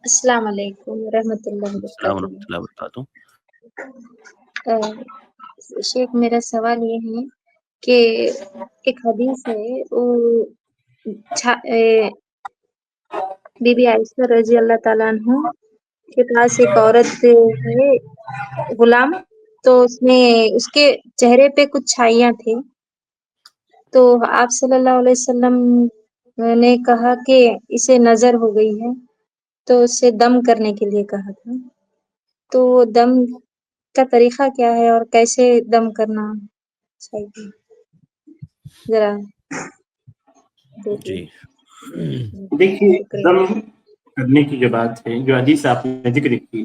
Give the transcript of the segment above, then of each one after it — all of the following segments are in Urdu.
السلام علیکم ورحمۃ اللہ السلام وبرکاتہ۔ ورحمۃ اللہ وبرکاتہ۔ شیخ میرا سوال یہ ہے کہ ایک حدیث ہے وہ بی بی عائشہ رضی اللہ تعالیٰ عنہ کے پاس ایک عورت ہے غلام، تو اس کے چہرے پہ کچھ چھائیاں تھے، تو آپ صلی اللہ علیہ وسلم نے کہا کہ اسے نظر ہو گئی ہے، تو اسے دم کرنے کے لیے کہا تھا۔ تو دم کا طریقہ کیا ہے اور کیسے دم کرنا چاہیے، ذرا جی دیکھیے، شکریہ۔ دم کرنے کی جو بات ہے، جو حدیث آپ نے ذکر کی،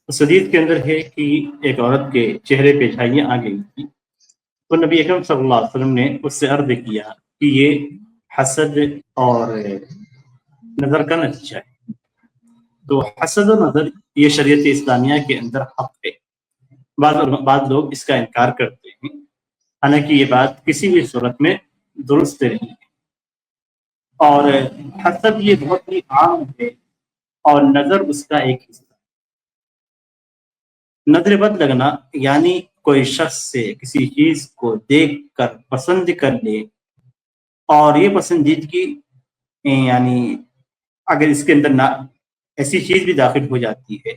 اس حدیث کے اندر ہے کہ ایک عورت کے چہرے پہ جھائیاں آ گئی تھی، تو نبی اکرم صلی اللہ علیہ وسلم نے اس سے عرض کیا کہ یہ حسد اور نظر کا نتیجہ ہے۔ تو حسد و نظر یہ شریعت اسلامیہ کے اندر حق ہے۔ بعض لوگ اس کا انکار کرتے ہیں، حالانکہ یہ بات کسی بھی صورت میں درست نہیں ہے۔ اور حسد یہ بہت ہی عام ہے، اور نظر اس کا ایک حصہ۔ نظر بد لگنا یعنی کوئی شخص سے کسی چیز کو دیکھ کر پسند کر لے، اور یہ پسندیدگی یعنی اگر اس کے اندر ایسی چیز بھی داخل ہو جاتی ہے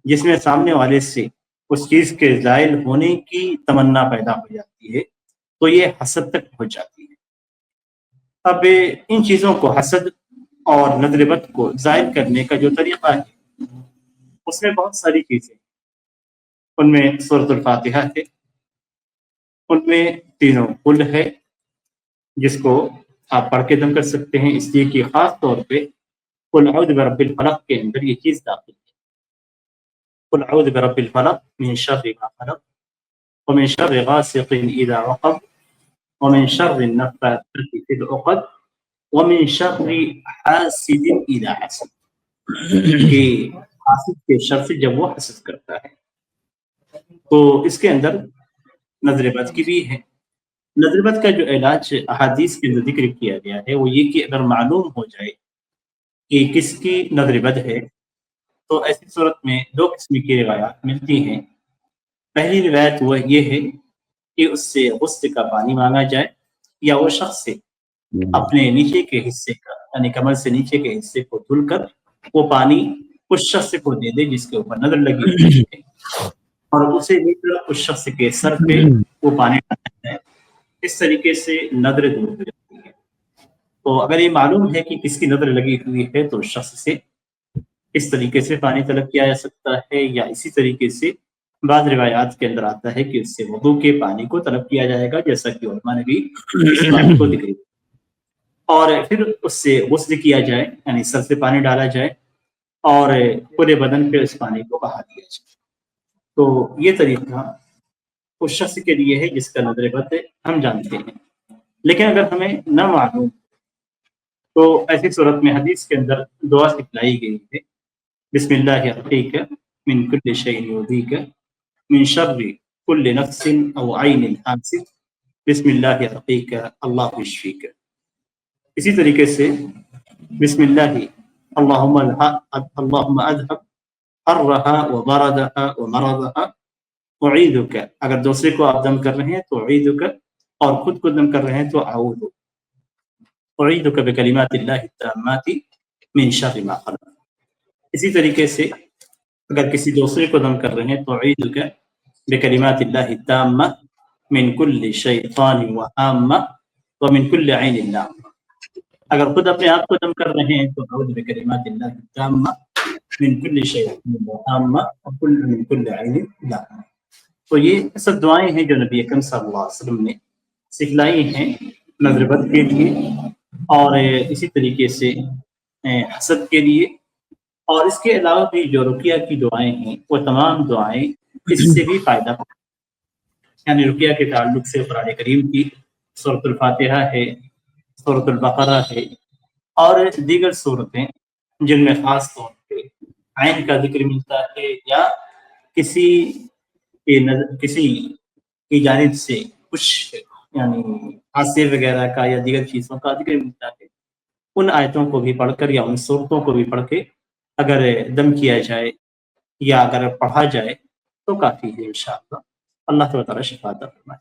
جس میں سامنے والے سے اس چیز کے زائل ہونے کی تمنا پیدا ہو جاتی ہے، تو یہ حسد تک پہنچ جاتی ہے۔ اب ان چیزوں کو، حسد اور نظر بد کو زائل کرنے کا جو طریقہ ہے، اس میں بہت ساری چیزیں، ان میں سورۃ الفاتحہ ہے، ان میں تینوں قل ہے جس کو آپ پڑھ کے دم کر سکتے ہیں، اس لیے کہ خاص طور پہ قل اعوذ برب الفلق کے اندر یہ چیز داخل ہے۔ قل اعوذ برب الفلق من شر ما خلق ومن شر غاسق اذا وقب ومن شر النفاثات في العقد ومن شر حاسد اذا حسد، کہ حاسد کے شر سے جب وہ حسد کرتا ہے۔ تو اس کے اندر نظر بد کی بھی ہے۔ نظر بد کا جو علاج احادیث کے اندر ذکر کیا گیا ہے وہ یہ کہ اگر معلوم ہو جائے کہ کس کی نظر بد ہے، تو ایسی صورت میں دو قسم کی روایات ملتی ہیں۔ پہلی روایت وہ یہ ہے کہ اس سے غسل کا پانی مانگا جائے، یا وہ شخص سے اپنے نیچے کے حصے کا یعنی کمر سے نیچے کے حصے کو دھل کر وہ پانی اس شخص کو دے دے جس کے اوپر نظر لگی ہوئی ہے، اور اسے لے کر اس شخص کے سر پہ وہ پانی ڈالا جائے۔ اس طریقے سے نظر دور ہو جاتی ہے۔ تو اگر یہ معلوم ہے کہ کس کی نظر لگی ہوئی ہے تو اس شخص سے اس طریقے سے پانی طلب کیا جا سکتا ہے، یا اسی طریقے سے بعض روایات کے اندر آتا ہے کہ اس سے وضو کے پانی کو طلب کیا جائے گا، جیسا کہ علماء نے بھی اس بات کو ذکر کیا، اور پھر اس سے غسل کیا جائے، یعنی سر سے پانی ڈالا جائے اور پورے بدن پہ اس پانی کو بہا دیا جائے۔ تو یہ طریقہ اس شخص کے لیے ہے جس کا نظر بد ہے، ہم جانتے ہیں۔ لیکن اگر ہمیں نہ معلوم تو ایسی صورت میں حدیث کے اندر دعا سکھلائی گئی ہے، بسم اللہ ارقیک من کل شیء یؤذیک من شر کل نفس او عین حاسد بسم اللہ ارقیک اللہ یشفیک۔ اسی طریقے سے بسم اللہ اللہم اذهب حرها وبردها ومرضها اعیدک، اگر دوسرے کو آپ دم کر رہے ہیں تو اعیدک، اور خود کو دم کر رہے ہیں تو اعوذ اعیدک بکلمات اللہ التامات من شر ما خلق۔ اسی طریقے سے اگر کسی دوسرے کو دم کر رہے ہیں تو اعیدک بکلمات اللہ التامہ من کل شیطان وہامہ ومن کل عین لامہ۔ اگر خود اپنے آپ کو دم کر رہے ہیں تو اعوذ بکلمات اللہ التامہ من کل شیطان وہامہ ومن کل عین لامہ۔ تو یہ سب دعائیں ہیں جو نبی اکرم صلی اللہ علیہ وسلم نے سکھلائی ہیں نظر بد کے لیے، اور اسی طریقے سے حسد کے لیے، اور اس کے علاوہ بھی جو رقیہ کی دعائیں ہیں وہ تمام دعائیں اس سے بھی فائدہ پاتی ہیں۔ یعنی رقیہ کے تعلق سے قرآن کریم کی سورۃ الفاتحہ ہے، سورۃ البقرہ ہے، اور دیگر صورتیں جن میں خاص طور پہ عین کا ذکر ملتا ہے، یا کسی کی جانب سے کچھ یعنی حادثے وغیرہ کا یا دیگر چیزوں کا ذکر ملتا ہے، ان آیتوں کو بھی پڑھ کر یا ان صورتوں کو بھی پڑھ کے اگر دم کیا جائے یا اگر پڑھا جائے تو کافی ہے انشاءاللہ. اللہ تعالیٰ شفا عطا فرمائے.